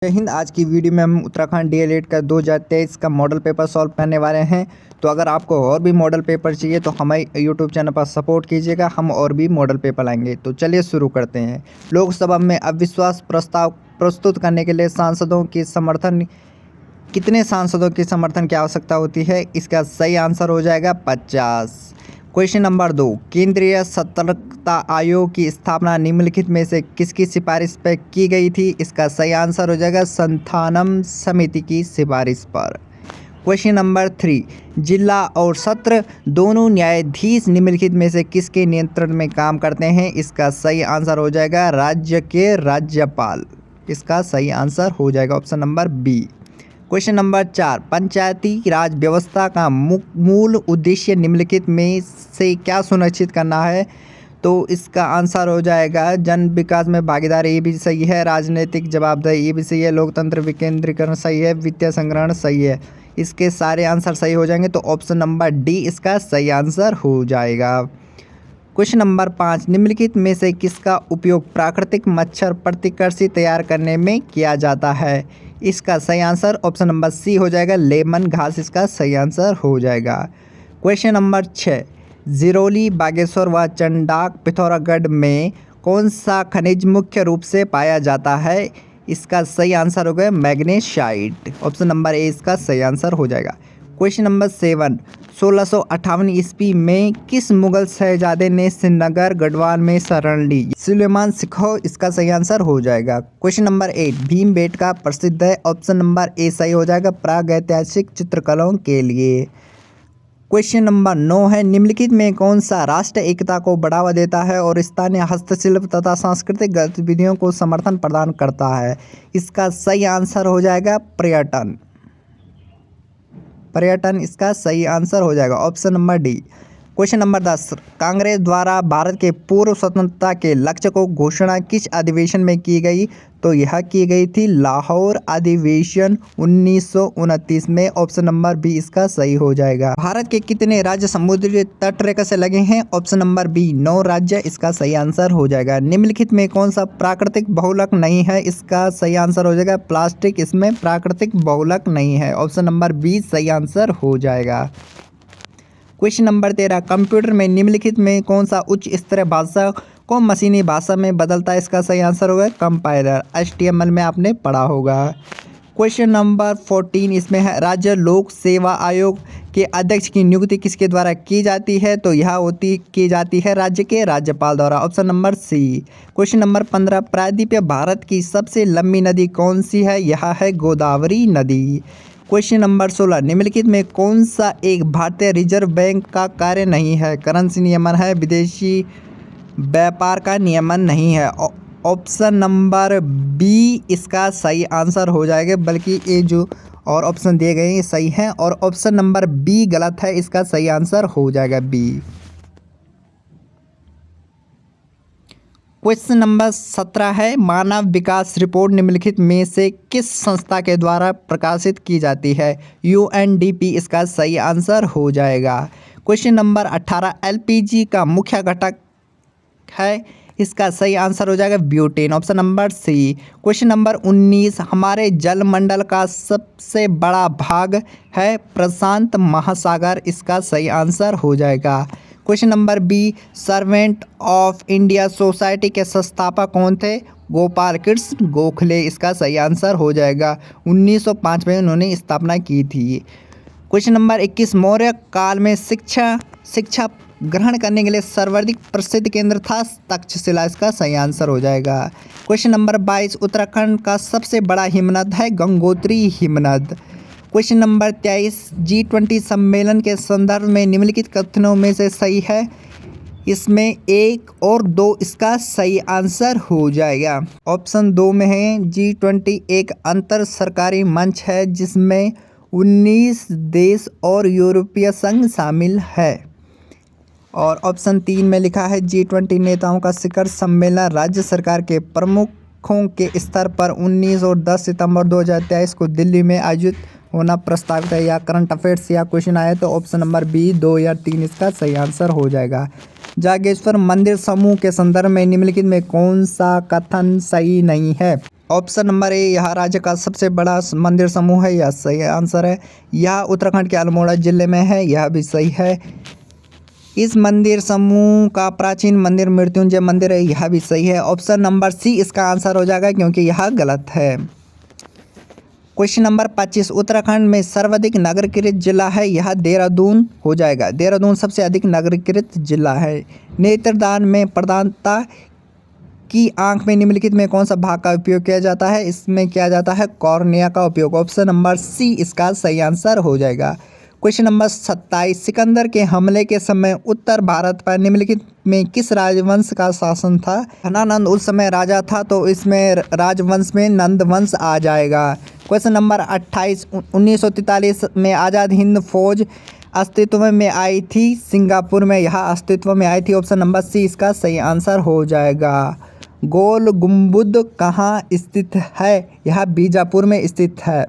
जय हिंद। आज की वीडियो में हम उत्तराखंड डीएलएड का 2023 का मॉडल पेपर सॉल्व करने वाले हैं। तो अगर आपको और भी मॉडल पेपर चाहिए तो हमारे यूट्यूब चैनल पर सपोर्ट कीजिएगा, हम और भी मॉडल पेपर लाएंगे। तो चलिए शुरू करते हैं। लोकसभा में अविश्वास प्रस्ताव प्रस्तुत करने के लिए कितने सांसदों की समर्थन की आवश्यकता होती है? इसका सही आंसर हो जाएगा 50। क्वेश्चन नंबर 2, केंद्रीय सतर्कता आयोग की स्थापना निम्नलिखित में से किसकी सिफारिश पर की गई थी? इसका सही आंसर हो जाएगा संथानम समिति की सिफारिश पर। क्वेश्चन नंबर 3, जिला और सत्र दोनों न्यायाधीश निम्नलिखित में से किसके नियंत्रण में काम करते हैं? इसका सही आंसर हो जाएगा राज्य के राज्यपाल। इसका सही आंसर हो जाएगा option number B. Question number 4, Panchayati Raj व्यवस्था का मूल उद्देश्य निम्नलिखित में से क्या सुनिश्चित करना है? तो इसका आंसर हो जाएगा जन विकास में भागीदारी, ये भी सही है। राजनीतिक जवाबदेही, ये भी सही है। लोकतंत्र विकेंद्रीकरण सही है। वित्तीय संग्रहण सही है। इसके सारे आंसर सही हो जाएंगे, तो ऑप्शन नंबर डी इसका सही आंसर हो जाएगा। क्वेश्चन नंबर 5, निम्नलिखित में से किसका उपयोग प्राकृतिक मच्छर प्रतिकृषि तैयार करने में किया जाता है? इसका सही आंसर ऑप्शन नंबर सी हो जाएगा, लेमन घास इसका सही आंसर हो जाएगा। क्वेश्चन नंबर 6, जिरोली, बागेश्वर व चंडाक पिथौरागढ़ में कौन सा खनिज मुख्य रूप से पाया जाता है? इसका सही आंसर हो गया मैग्नेसाइट। ऑप्शन नंबर ए इसका सही आंसर हो जाएगा। क्वेश्चन नंबर 7, 1658 ईस्वी में किस मुगल शहजादे ने श्रीनगर गढ़वाल में शरण ली? सुलेमान सिखो इसका सही आंसर हो जाएगा। क्वेश्चन नंबर 8, भीमबेटका प्रसिद्ध है। ऑप्शन नंबर ए सही हो जाएगा प्रागैतिहासिक चित्रकलाओं के लिए। क्वेश्चन नंबर 9 है, निम्नलिखित में कौन सा राष्ट्र एकता को बढ़ावा देता है और स्थानीय हस्तशिल्प तथा सांस्कृतिक गतिविधियों को समर्थन प्रदान करता है? इसका सही आंसर हो जाएगा पर्यटन। पर्यटन इसका सही आंसर हो जाएगा option number D. Question number 10, Congress द्वारा भारत के पूर्व स्वतंत्रता के लक्ष्य को घोषणा किस अधिवेशन में की गई? तो यह की गई थी लाहौर अधिवेशन 1929 में। ऑप्शन नंबर बी इसका सही हो जाएगा। भारत के कितने राज्य समुद्री तट रेखा से लगे हैं? ऑप्शन नंबर बी 9 राज्य इसका सही आंसर हो जाएगा। निम्नलिखित में कौन सा प्राकृतिक बहुलक नहीं है? इसका सही आंसर हो जाएगा प्लास्टिक, इसमें प्राकृतिक बहुलक नहीं है। ऑप्शन नंबर बी सही आंसर हो जाएगा। क्वेश्चन नंबर 13, कंप्यूटर में निम्नलिखित में कौन सा उच्च स्तरीय भाषा को मशीनी भाषा में बदलता है? इसका सही आंसर होगा कंपाइलर। HTML में आपने पढ़ा होगा। क्वेश्चन नंबर 14 इसमें है, राज्य लोक सेवा आयोग के अध्यक्ष की नियुक्ति किसके द्वारा की जाती है? तो यह की जाती है राज्य के राज्यपाल द्वारा। Option number C. Question number 15, प्रायद्वीपीय भारत की सबसे लंबी नदी कौन सी है? यह है गोदावरी नदी। क्वेश्चन नंबर 16, निम्नलिखित में कौन सा एक भारतीय रिजर्व बैंक का कार्य नहीं है? करेंसी नियमन है, विदेशी व्यापार का नियमन नहीं है। ऑप्शन नंबर बी इसका सही आंसर हो जाएगा, बल्कि ये जो और ऑप्शन दिए गए हैं सही हैं और ऑप्शन नंबर बी गलत है। इसका सही आंसर हो जाएगा बी। क्वेश्चन नंबर 17 है, मानव विकास रिपोर्ट निम्नलिखित में से किस संस्था के द्वारा प्रकाशित की जाती है? UNDP इसका सही आंसर हो जाएगा। क्वेश्चन नंबर 18, LPG का मुख्य घटक है? इसका सही आंसर हो जाएगा butane. Option number C. Question number 19, हमारे जलमंडल का सबसे बड़ा भाग है प्रशांत महासागर। इसका सही आंसर हो जाएगा। Question number B, servant of India society के संस्थापक कौन थे? गोपाल कृष्ण गोखले। इसका सही आंसर हो जाएगा। 1905 में उन्होंने स्थापना की थी। क्वेश्चन नंबर 21, मौर्य काल में शिक्षा ग्रहण करने के लिए सर्वाधिक प्रसिद्ध केंद्र था तक्षशिला। इसका सही आंसर हो जाएगा। क्वेश्चन नंबर 22, उत्तराखंड का सबसे बड़ा हिमनद है गंगोत्री हिमनद। क्वेश्चन नंबर 23, G20 सम्मेलन के संदर्भ में निम्नलिखित कथनों में से सही है? इसमें 1 और 2 इसका सही आंसर हो जाएगा। ऑप्शन 2 में है, G20 एक अंतर सरकारी मंच है जिसमें 19 देश और यूरोपीय संघ शामिल है। और ऑप्शन 3 में लिखा है, G20 नेताओं का शिखर सम्मेलन राज्य सरकार के प्रमुखों के स्तर पर 19 और 10 सितंबर 2023 को दिल्ली में आयोजित होना प्रस्तावित है। या करंट अफेयर्स या क्वेश्चन आए तो ऑप्शन नंबर बी 2 या 3 इसका सही आंसर हो जाएगा। जागेश्वर मंदिर समूह के संदर्भ में निम्नलिखित में कौन सा कथन सही नहीं है? ऑप्शन नंबर ए यह राज्य का सबसे बड़ा मंदिर समूह है, यह सही आंसर है। यह उत्तराखंड के अल्मोड़ा जिले में है, यह भी सही है। इस मंदिर समूह का प्राचीन मंदिर मृत्युंजय मंदिर है, यह भी सही है। ऑप्शन नंबर सी इसका आंसर हो जाएगा क्योंकि यह गलत है। क्वेश्चन नंबर 25 उत्तराखंड में सर्वाधिक नगरीकृत जिला है, यह देहरादून हो जाएगा। देहरादून सबसे अधिक नगरीकृत जिला है। नेत्रदान में प्रदानता की आंख में निम्नलिखित में कौन सा भाग का उपयोग किया जाता है? इसमें किया जाता है कॉर्निया का उपयोग। ऑप्शन नंबर सी इसका सही आंसर हो जाएगा। क्वेश्चन नंबर 27 सिकंदर के हमले के समय उत्तर भारत पर निम्नलिखित में किस राजवंश का शासन था? धनानंद उस समय राजा था, तो इसमें राजवंश में नंद वंश आ जाएगा। क्वेश्चन नंबर 28 1943 में आज़ाद हिंद फौज अस्तित्व में आई थी, सिंगापुर में यह अस्तित्व में आई थी। ऑप्शन नंबर सी इसका सही आंसर हो जाएगा। गोल गुम्बद कहाँ स्थित है? यह बीजापुर में स्थित है।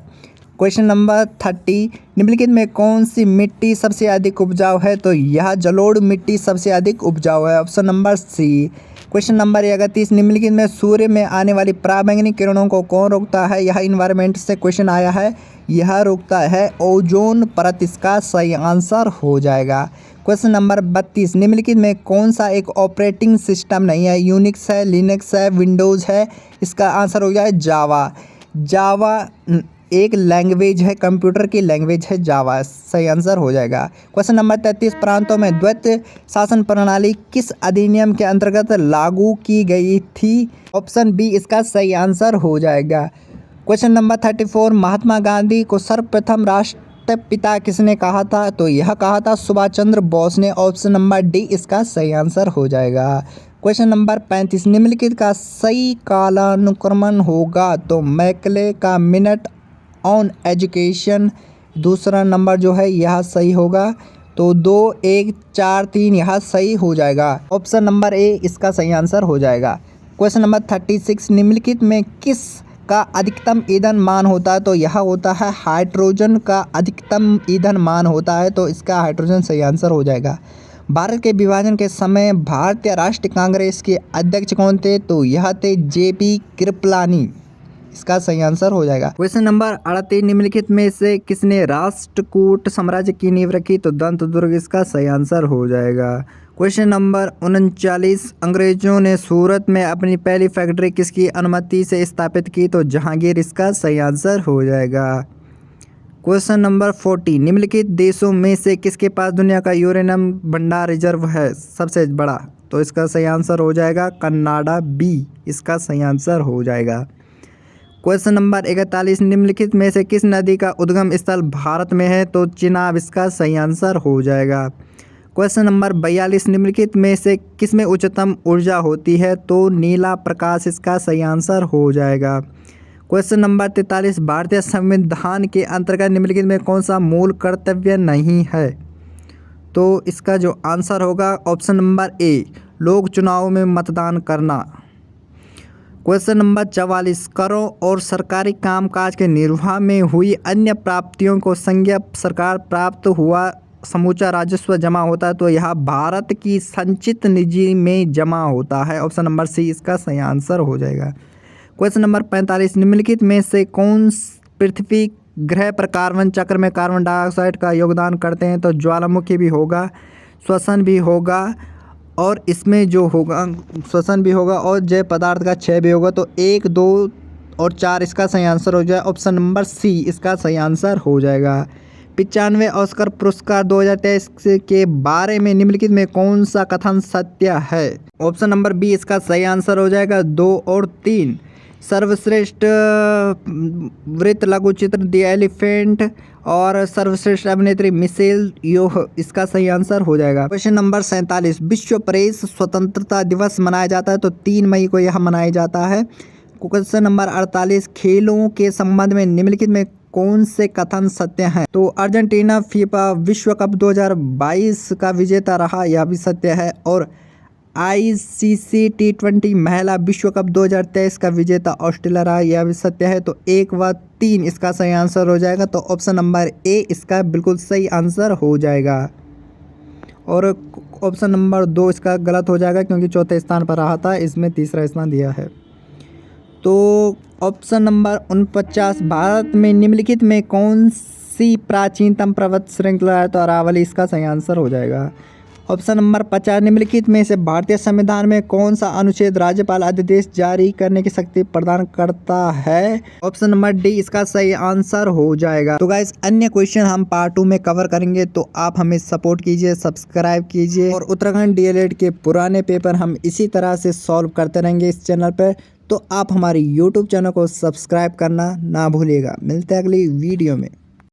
क्वेश्चन नंबर 30 निम्नलिखित में कौन सी मिट्टी सबसे अधिक उपजाऊ है? तो यह जलोढ़ मिट्टी सबसे अधिक उपजाऊ है। Option number C. Question number 31 निम्नलिखित में सूर्य में आने वाली पराबैंगनी किरणों को कौन रोकता है? यह इन्वायरमेंट से क्वेश्चन आया है, यह रोकता है ओजोन परत, इसका सही आंसर हो जाएगा। क्वेश्चन नंबर 32 निम्नलिखित में कौन सा एक ऑपरेटिंग सिस्टम नहीं है? यूनिक्स है, लिनक्स है, विंडोज़ है, इसका आंसर हो जाए जावा। जावा एक लैंग्वेज है, कंप्यूटर की लैंग्वेज है जावा, सही आंसर हो जाएगा। क्वेश्चन नंबर 33 प्रांतों में द्वैत शासन प्रणाली किस अधिनियम के अंतर्गत लागू की गई थी? ऑप्शन बी इसका सही आंसर हो जाएगा। क्वेश्चन नंबर 34 महात्मा गांधी को सर्वप्रथम राष्ट्रपिता किसने कहा था? तो यह कहा था सुभाष चंद्र बोस ने। ऑप्शन नंबर डी इसका सही आंसर हो जाएगा। क्वेश्चन नंबर 35 निम्नलिखित का सही कालानुक्रमण होगा? तो मैकले का मिनट ऑन एजुकेशन दूसरा नंबर जो है यह सही होगा, तो 2 1 4 3 यह सही हो जाएगा। ऑप्शन नंबर ए इसका सही आंसर हो जाएगा। क्वेश्चन नंबर 36 निम्नलिखित में किस का अधिकतम ईंधन मान होता है? तो यह होता है हाइड्रोजन का अधिकतम ईंधन मान होता है, तो इसका हाइड्रोजन सही आंसर हो जाएगा। भारत के विभाजन के समय भारतीय राष्ट्रीय कांग्रेस के अध्यक्ष कौन थे? तो यह थे जेपी कृपलानी, इसका सही आंसर हो जाएगा। क्वेश्चन नंबर 38 निम्नलिखित में से किसने राष्ट्रकूट साम्राज्य की नींव रखी? तो दंतदुर्ग इसका सही आंसर हो जाएगा। क्वेश्चन नंबर 39 अंग्रेजों ने सूरत में अपनी पहली फैक्ट्री किसकी अनुमति से स्थापित की? तो जहांगीर, इसका सही आंसर हो जाएगा। क्वेश्चन नंबर 40 निम्नलिखित देशों में से किसके पास दुनिया का यूरेनियम भंडार रिजर्व है सबसे बड़ा? तो इसका सही आंसर हो जाएगा कनाडा, बी इसका सही आंसर हो जाएगा। क्वेश्चन नंबर 41 निम्नलिखित में से किस नदी का उद्गम स्थल भारत में है? तो चिनाब, इसका सही आंसर हो जाएगा। क्वेश्चन नंबर 42 निम्नलिखित में से किसमें उच्चतम ऊर्जा होती है? तो नीला प्रकाश, इसका सही आंसर हो जाएगा। क्वेश्चन नंबर 43 भारतीय संविधान के अंतर्गत निम्नलिखित में कौन सा मूल कर्तव्य नहीं है? तो इसका जो आंसर होगा ऑप्शन नंबर ए लोक चुनाव में मतदान करना। क्वेश्चन नंबर 44 करों और सरकारी कामकाज के निर्वाह में हुई अन्य प्राप्तियों को संघीय सरकार प्राप्त हुआ समूचा राजस्व जमा होता है, तो यह भारत की संचित निधि में जमा होता है। ऑप्शन नंबर सी इसका सही आंसर हो जाएगा। क्वेश्चन नंबर 45 निम्नलिखित में से कौन पृथ्वी ग्रह पर कार्बन चक्र में कार्बन डाइऑक्साइड का योगदान करते हैं? तो ज्वालामुखी भी होगा, श्वसन भी होगा, और इसमें जो होगा श्वसन भी होगा और जैव पदार्थ का क्षय भी होगा। तो 1 2 और 4 इसका सही आंसर हो जाए। ऑप्शन नंबर सी इसका सही आंसर हो जाएगा। 95वें ऑस्कर पुरस्कार 2023 के बारे में निम्नलिखित में कौन सा कथन सत्य है? ऑप्शन नंबर बी इसका सही आंसर हो जाएगा। 2 और 3 सर्वश्रेष्ठ वृत्त लघु चित्र द एलिफेंट और सर्वश्रेष्ठ अभिनेत्री मिशेल योह, इसका सही आंसर हो जाएगा। क्वेश्चन नंबर 47 विश्व प्रेस स्वतंत्रता दिवस मनाया जाता है, तो 3 मई को यह मनाया जाता है। क्वेश्चन नंबर 48 खेलों के संबंध में निम्नलिखित में कौन से कथन सत्य हैं? तो अर्जेंटीना फीफा विश्व कप 2022 का विजेता रहा, यह भी सत्य है। और ICC T20 महिला विश्व कप 2023 का विजेता ऑस्ट्रेलिया रहा, यह भी सत्य है। तो 1 व 3 इसका सही आंसर हो जाएगा। तो ऑप्शन नंबर ए इसका बिल्कुल सही आंसर हो जाएगा। और ऑप्शन नंबर 2 इसका गलत हो जाएगा क्योंकि चौथे स्थान पर रहा था, इसमें तीसरा स्थान दिया है। तो ऑप्शन नंबर 49, भारत में निम्नलिखित में कौन सी प्राचीनतम पर्वत श्रृंखला है? तो अरावली इसका सही आंसर हो जाएगा। ऑप्शन नंबर 50, निम्नलिखित में से भारतीय संविधान में कौन सा अनुच्छेद राज्यपाल अध्यादेश जारी करने की शक्ति प्रदान करता है? ऑप्शन नंबर डी इसका सही आंसर हो जाएगा। तो गाइस अन्य क्वेश्चन हम पार्ट 2 में कवर करेंगे, तो आप हमें सपोर्ट कीजिए, सब्सक्राइब कीजिए और उत्तराखंड डीएलएड के पुराने पेपर हम इसी तरह से सॉल्व करते रहेंगे इस चैनल पर। तो आप हमारी यूट्यूब चैनल को सब्सक्राइब करना ना भूलिएगा। मिलते हैं अगली वीडियो में।